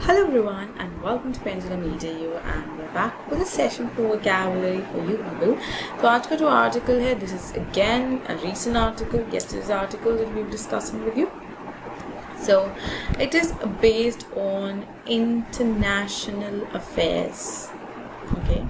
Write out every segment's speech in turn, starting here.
Hello everyone and welcome to Pendulum Media and we're back with a session for vocabulary for you people. तो आज का जो article है, this is again a recent article, yesterday's article that we were discussing with you. So it is based on international affairs. Okay.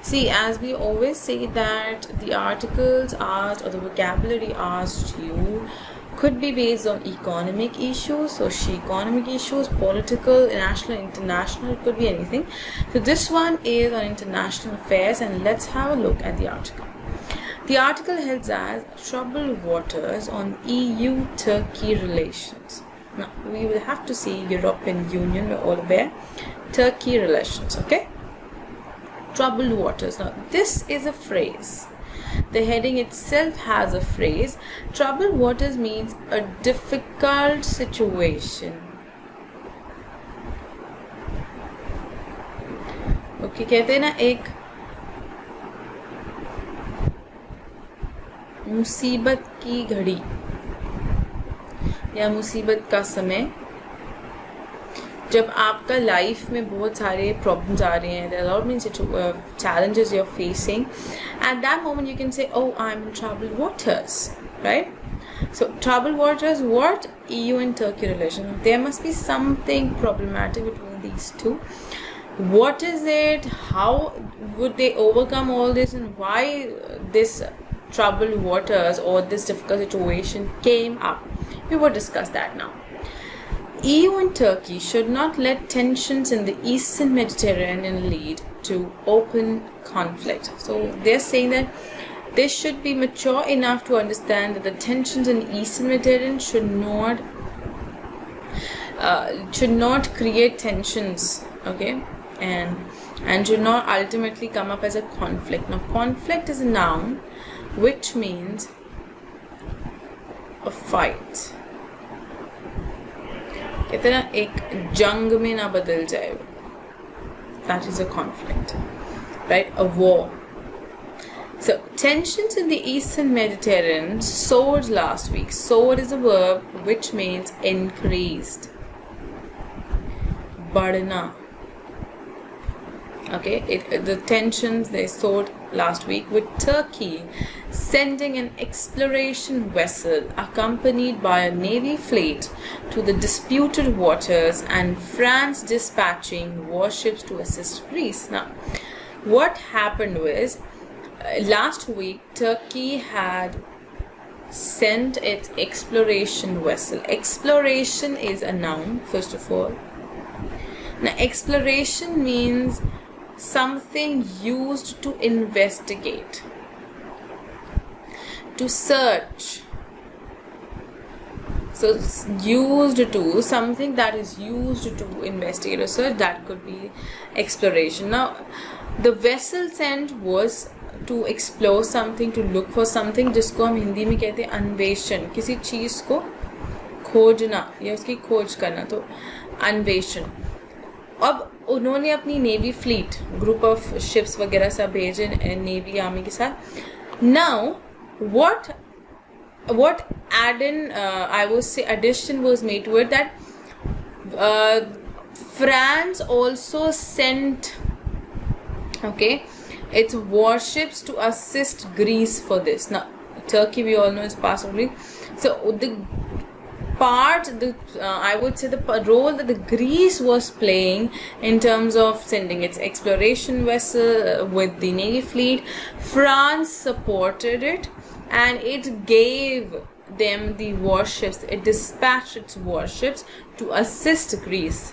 See, as we always say that the articles asked or the vocabulary asked you could be based on economic issues, socio-economic issues, political, national, international, it could be anything. So this one is on international affairs and let's have a look at the article. The article heads as Troubled Waters on EU-Turkey Relations. Now, we will have to see European Union, we're all aware, Turkey relations, okay? Troubled waters. Now, this is a phrase. The heading itself has a phrase. Troubled waters means a difficult situation. Okay, कहते हैं ना एक मुसीबत की घड़ी या मुसीबत का समय जब आपका लाइफ में बहुत सारे प्रॉब्लम्स आ रहे हैं, there are a lot of challenges you're facing. At that moment, you can say, "Oh, I'm in troubled waters," right? So, troubled waters. What? EU and Turkey relations. There must be something problematic between these two. What is it? How would they overcome all this, and why this troubled waters or this difficult situation came up? We will discuss that now. EU and Turkey should not let tensions in the Eastern Mediterranean lead to open conflict. So they're saying that they should be mature enough to understand that the tensions in the Eastern Mediterranean should not create tensions, okay, and should not ultimately come up as a conflict. Now, conflict is a noun, which means a fight. कहते हैं ना एक जंग में ना बदल जाए, that is a conflict, right? A war. So tensions in the Eastern Mediterranean soared last week. Soared is a verb which means increased, बढ़ना. Okay, the tensions they soared last week with Turkey sending an exploration vessel accompanied by a navy fleet to the disputed waters and France dispatching warships to assist Greece. Now, what happened was last week Turkey had sent its exploration vessel. Exploration is a noun, first of all. Now, exploration means something used to investigate, to search. So used to, something that is used to investigate or search, that could be exploration. Now the vessel sent was to explore something, to look for something, जिसको हम हिंदी में कहते हैं अन्वेषण. किसी चीज़ को खोजना या उसकी खोज करना, तो अन्वेषण. अब उन्होंने अपनी navy fleet, group of ships वगैरह सब भेजे नेवी आर्मी के साथ. Now what I would say addition was made to it, that France also sent, okay, its warships to assist Greece for this. Now Turkey, we all know, is possibly, so the part, I would say the role that the Greece was playing in terms of sending its exploration vessel with the navy fleet, France supported it and it gave them the warships. It dispatched its warships to assist Greece.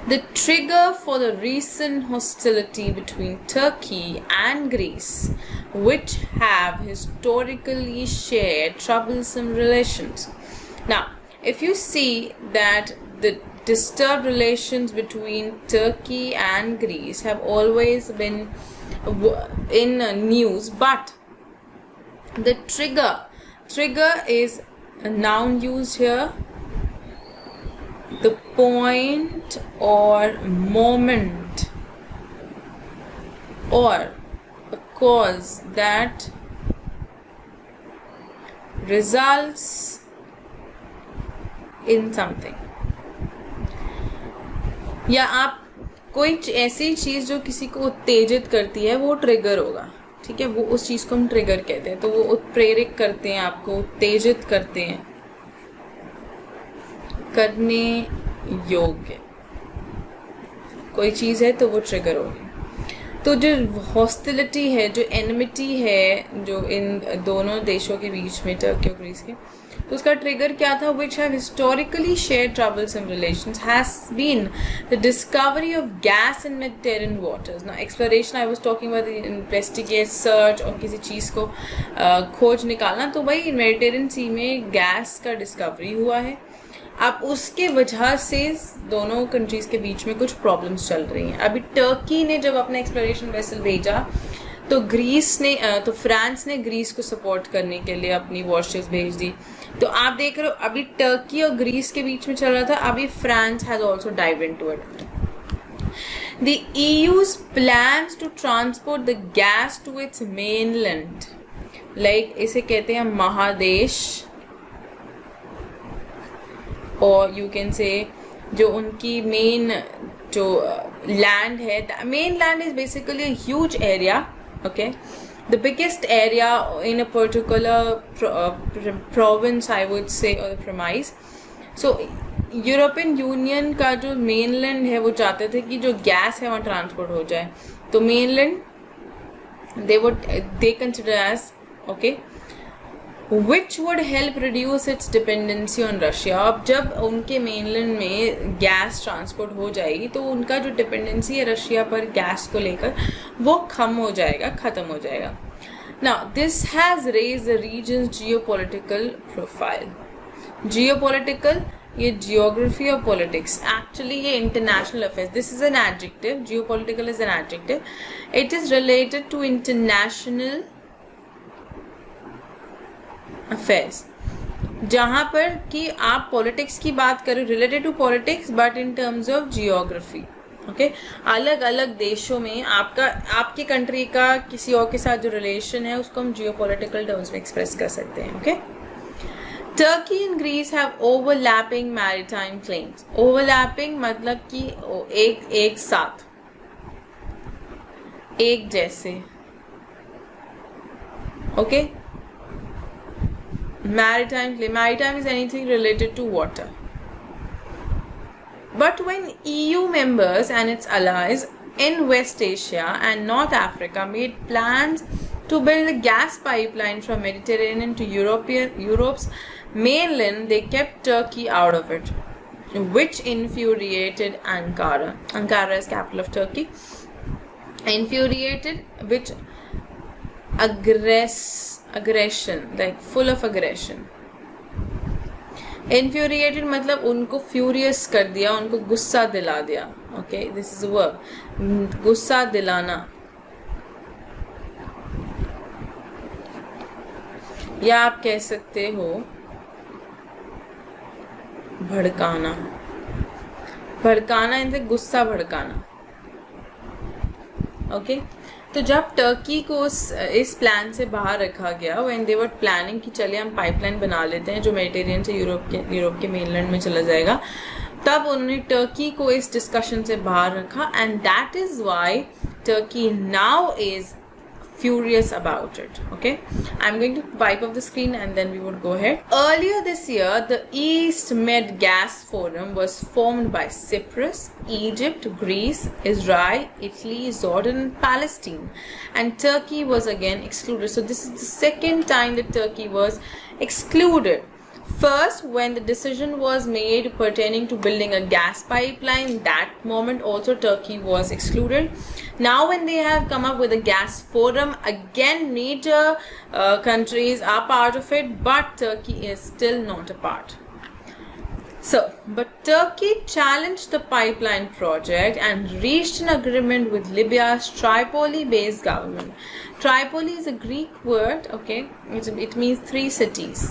The trigger for the recent hostility between Turkey and Greece, which have historically shared troublesome relations. Now, if you see that the disturbed relations between Turkey and Greece have always been in news, but the trigger is a noun used here. The point or moment or a cause that results in something. या आप कोई ऐसी चीज़ जो किसी को उत्तेजित करती है वो ट्रिगर होगा, ठीक है, वो उस चीज़ को हम ट्रिगर कहते हैं। तो वो उत्प्रेरित करते हैं, आपको उत्तेजित करते हैं, करने योग्य कोई चीज़ है तो वो ट्रिगर होगी। तो जो हॉस्टिलिटी है, जो एनिमिटी है जो इन दोनों देशों के बीच में, टर्की और ग्रीस के, तो उसका ट्रिगर क्या था? Which have historically shared troublesome relations has been the discovery of gas in Mediterranean waters. Now exploration, I was talking about the investigate, search और किसी चीज़ को खोज निकालना, तो भाई मेडिटेरियन सी में गैस का डिस्कवरी हुआ है। अब उसके वजह से दोनों कंट्रीज़ के बीच में कुछ प्रॉब्लम्स चल रही हैं। अभी टर्की ने जब अपना एक्सप्लोरेशन वेसल भेजा तो फ्रांस ने ग्रीस को सपोर्ट करने के लिए अपनी वॉरशिप्स भेज दी। तो आप देख रहे हो अभी टर्की और ग्रीस के बीच में चल रहा था, अभी France has also dive into it. The EU's plans to transport the gas to its mainland, like इसे कहते हैं महादेश, और यू कैन से जो उनकी मेन जो लैंड है, main land is basically a huge area, okay, the biggest area in a particular province, I would say, or premise. So European union का जो मेनलैंड है वो चाहते थे कि जो गैस है वहाँ ट्रांसपोर्ट हो जाए। तो mainland they consider as, okay, which would help reduce its dependency on Russia. अब जब उनके मेनलैंड में गैस ट्रांसपोर्ट हो जाएगी तो उनका जो डिपेंडेंसी है रशिया पर गैस को लेकर वो ख़त्म हो जाएगा। Now this has raised the region's geopolitical profile. Geopolitical, ये geography और politics, actually ये international affairs, this is an adjective, geopolitical is an adjective, it is related to international affairs, जहाँ पर कि आप पॉलिटिक्स की बात करें, related to politics but in terms of geography, okay. अलग अलग देशों में आपकी कंट्री का किसी और के साथ जो रिलेशन है उसको हम जियोपॉलिटिकल टर्म्स में एक्सप्रेस कर सकते हैं, okay. Turkey and Greece have overlapping maritime claims. Overlapping मतलब कि एक साथ, एक जैसे, okay. Maritime is anything related to water. But when EU members and its allies in West Asia and North Africa made plans to build a gas pipeline from Mediterranean to Europe's mainland, they kept Turkey out of it, which infuriated Ankara. Ankara is capital of Turkey. Infuriated, which aggression, like full of aggression. Infuriated मतलब उनको furious कर दिया, उनको गुस्सा दिला दिया, okay, this is a verb, गुस्सा दिलाना, या आप कह सकते हो भड़काना। भड़काना इनसे गुस्सा भड़काना, ओके। तो जब टर्की को इस प्लान से बाहर रखा गया, व्हेन दे वर प्लानिंग कि चलिए हम पाइपलाइन बना लेते हैं जो मेडिटेरियन से यूरोप के मेनलैंड में चला जाएगा, तब उन्होंने टर्की को इस डिस्कशन से बाहर रखा, and that is why Turkey now is furious about it, okay. I'm going to wipe off the screen and then we would go ahead. Earlier this year, the East Med Gas Forum was formed by Cyprus, Egypt, Greece, Israel, Italy, Jordan, and Palestine, and Turkey was again excluded. So this is the second time that Turkey was excluded. First, when the decision was made pertaining to building a gas pipeline, that moment also Turkey was excluded. Now when they have come up with a gas forum, again major countries are part of it, but Turkey is still not a part. So, but Turkey challenged the pipeline project and reached an agreement with Libya's Tripoli-based government. Tripoli is a Greek word, okay, it means 3 cities.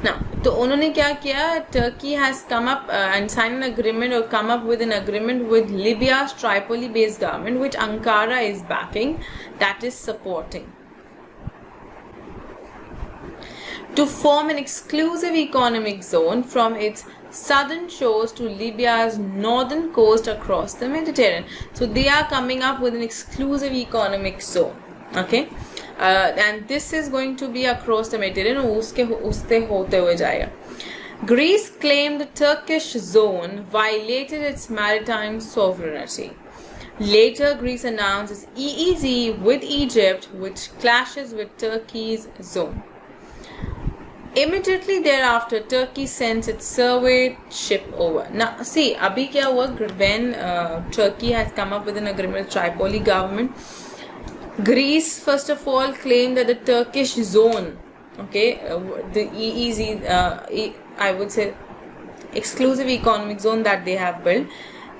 Now, तो उन्होंने क्या किया, Turkey has come up and signed an agreement or come up with an agreement with Libya's Tripoli-based government, which Ankara is backing, that is supporting, to form an exclusive economic zone from its southern shores to Libya's northern coast across the Mediterranean. So they are coming up with an exclusive economic zone. Okay, and this is going to be across the Mediterranean. उसके होते हुए जाएगा. Greece claimed the Turkish zone violated its maritime sovereignty. Later, Greece announced its EEZ with Egypt, which clashes with Turkey's zone. Immediately thereafter, Turkey sends its survey ship over. Now, see, abhi kya hua when Turkey has come up with an agreement with Tripoli government. Greece, first of all, claimed that the Turkish zone, okay, the EEZ, I would say, exclusive economic zone that they have built,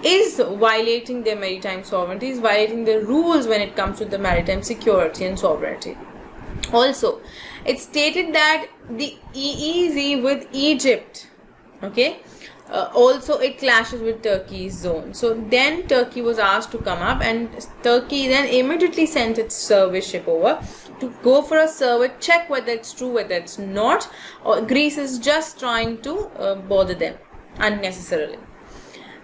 is violating their maritime sovereignty, is violating the rules when it comes to the maritime security and sovereignty. Also, it stated that the EEZ with Egypt, okay, also it clashes with Turkey's zone. So then Turkey was asked to come up, and Turkey then immediately sent its survey ship over to go for a survey, check whether it's true, whether it's not, or Greece is just trying to bother them unnecessarily.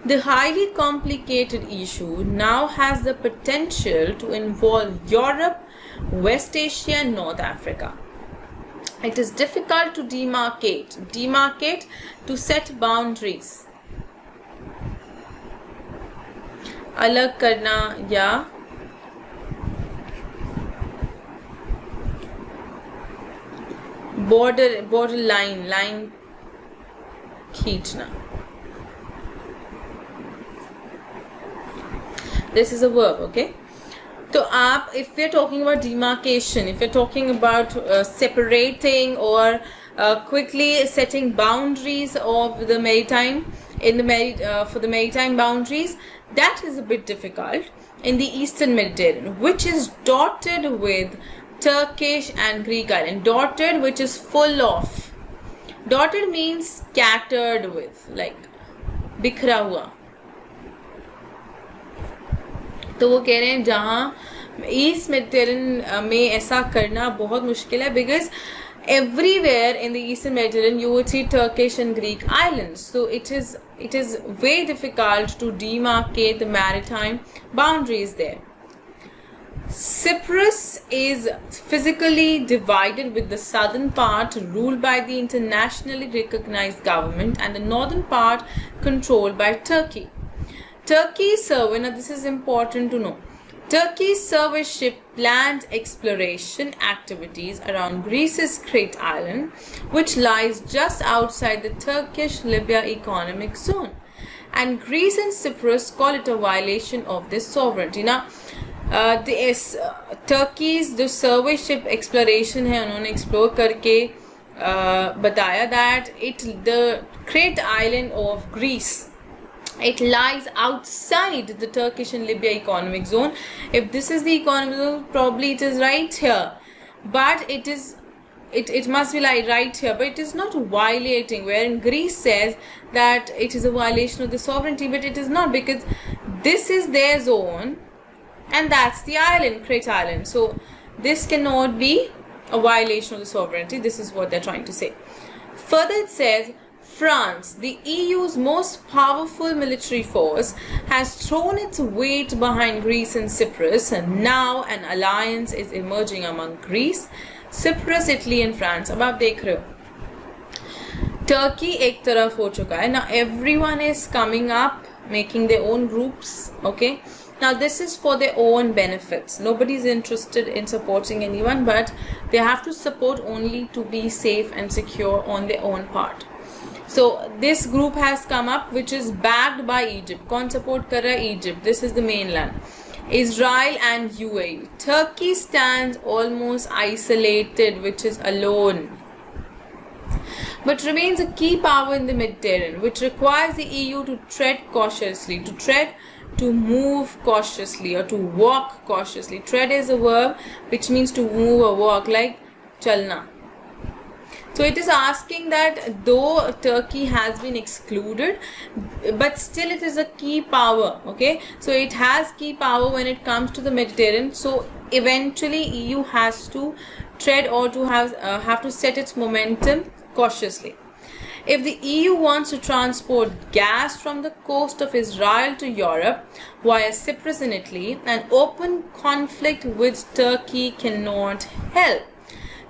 The highly complicated issue now has the potential to involve Europe, West Asia and North Africa. It is difficult to demarcate to set boundaries. अलग करना या border line खींचना. This is a verb, okay? So, if we are talking about demarcation, if we are talking about separating or quickly setting boundaries of the maritime for the maritime boundaries, that is a bit difficult in the Eastern Mediterranean, which is dotted with Turkish and Greek island. Dotted, which is full of. Dotted means scattered with, like बिखरा हुआ. तो वो कह रहे हैं जहाँ east Mediterranean में ऐसा करना बहुत मुश्किल है, because everywhere in the Eastern Mediterranean you would see Turkish and Greek islands, so it is very difficult to demarcate the maritime boundaries there. Cyprus is physically divided, with the southern part ruled by the internationally recognized government and the northern part controlled by Turkey. Turkey's survey, now this is important to know, Turkey's survey ship planned exploration activities around Greece's Crete Island, which lies just outside the Turkish-Libya economic zone. And Greece and Cyprus call it a violation of this sovereignty. Now, Turkey's the survey ship exploration है, उन्होंने explore करके बताया that the Crete Island of Greece, it lies outside the Turkish and Libya economic zone. If this is the economic zone, probably it is right here, but it must be like right here, but it is not violating, wherein Greece says that it is a violation of the sovereignty, but it is not, because this is their zone and that's the island, Crete Island. So this cannot be a violation of the sovereignty. This is what they're trying to say. Further, it says France, the EU's most powerful military force, has thrown its weight behind Greece and Cyprus, and now an alliance is emerging among Greece, Cyprus, Italy and France. अब आप देख रहे हो Turkey एक तरफ हो चुका है. Now everyone is coming up, making their own groups, okay? Now this is for their own benefits. Nobody is interested in supporting anyone, but they have to support only to be safe and secure on their own part. So this group has come up, which is backed by Egypt. कौन support कर रहा है? Egypt. This is the mainland. Israel and UAE. Turkey stands almost isolated, which is alone, but remains a key power in the Mediterranean, which requires the EU to tread cautiously, to move cautiously, or to walk cautiously. Tread is a verb which means to move or walk, like chalna. So it is asking that though Turkey has been excluded, but still it is a key power, okay? So it has key power when it comes to the Mediterranean. So eventually EU has to tread, or to have to set its momentum cautiously. If the EU wants to transport gas from the coast of Israel to Europe via Cyprus in Italy, an open conflict with Turkey cannot help.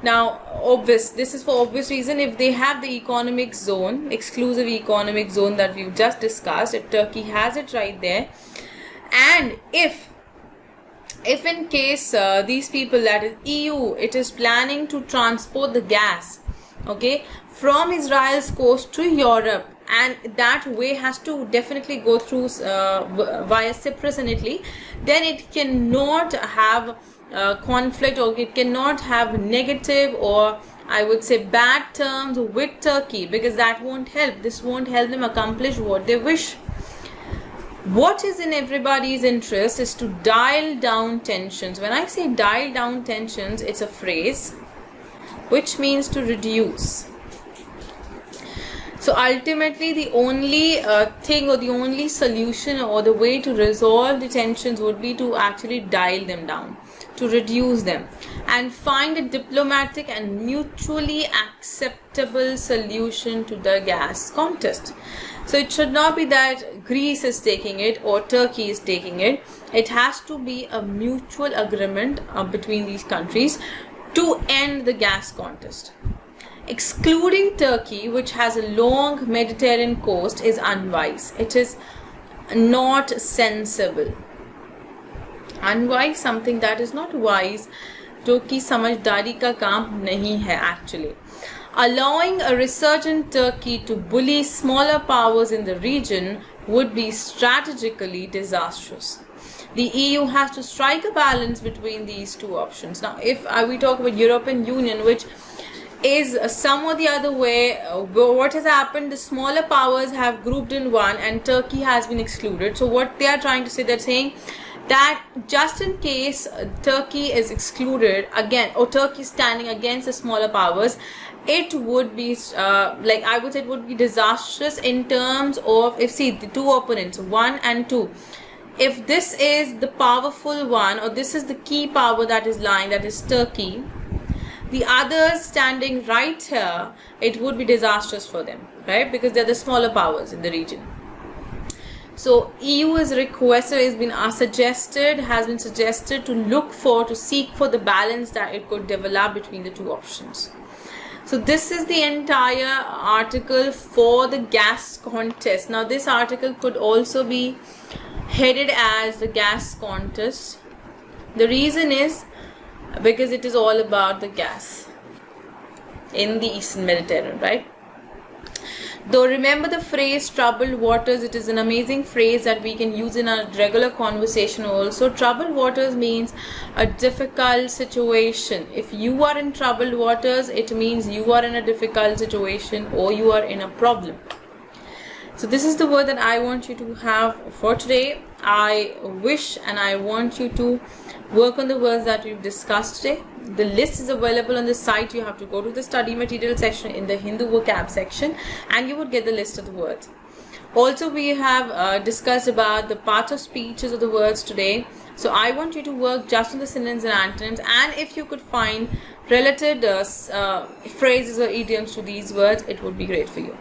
Now, this is for obvious reason. If they have the economic zone, exclusive economic zone that we've just discussed, if Turkey has it right there, and if in case these people, that is EU, it is planning to transport the gas, okay, from Israel's coast to Europe, and that way has to definitely go through via Cyprus and Italy, then it cannot have conflict, or it cannot have negative, or I would say bad terms with Turkey, because that won't help. This won't help them accomplish what they wish. What is in everybody's interest is to dial down tensions. When I say dial down tensions, it's a phrase which means to reduce. So ultimately the only thing, or the only solution, or the way to resolve the tensions would be to actually dial them down, to reduce them, and find a diplomatic and mutually acceptable solution to the gas contest. So it should not be that Greece is taking it or Turkey is taking it. It has to be a mutual agreement between these countries to end the gas contest. Excluding Turkey, which has a long Mediterranean coast, is unwise. It is not sensible. Unwise, something that is not wise, जो कि समझदारी का काम नहीं है actually. Allowing a resurgent Turkey to bully smaller powers in the region would be strategically disastrous. The EU has to strike a balance between these two options. Now, if we talk about European Union, which is some or the other way, what has happened, the smaller powers have grouped in one and Turkey has been excluded. So what they are trying to say, they're saying that just in case Turkey is excluded again, or Turkey is standing against the smaller powers, it would be like I would say it would be disastrous in terms of, if see the two opponents 1 and 2, if this is the powerful one, or this is the key power that is lying, that is Turkey, the others standing right here, it would be disastrous for them, right? Because they're the smaller powers in the region. So EU is requested, has been suggested to seek for the balance that it could develop between the two options. So this is the entire article for the gas contest. Now this article could also be headed as the gas contest. The reason is because it is all about the gas in the Eastern Mediterranean, right? Though remember the phrase troubled waters, it is an amazing phrase that we can use in our regular conversation also. Troubled waters means a difficult situation. If you are in troubled waters, it means you are in a difficult situation or you are in a problem. So this is the word that I want you to have for today. I wish and I want you to work on the words that we've discussed today. The list is available on the site. You have to go to the study material section in the Hindu vocab section and you would get the list of the words. Also, we have discussed about the part of speeches of the words today. So I want you to work just on the synonyms and antonyms, and if you could find related phrases or idioms to these words, it would be great for you.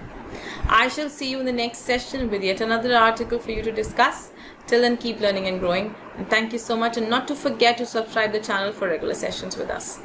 I shall see you in the next session with yet another article for you to discuss. Till then, keep learning and growing. And thank you so much. And not to forget to subscribe the channel for regular sessions with us.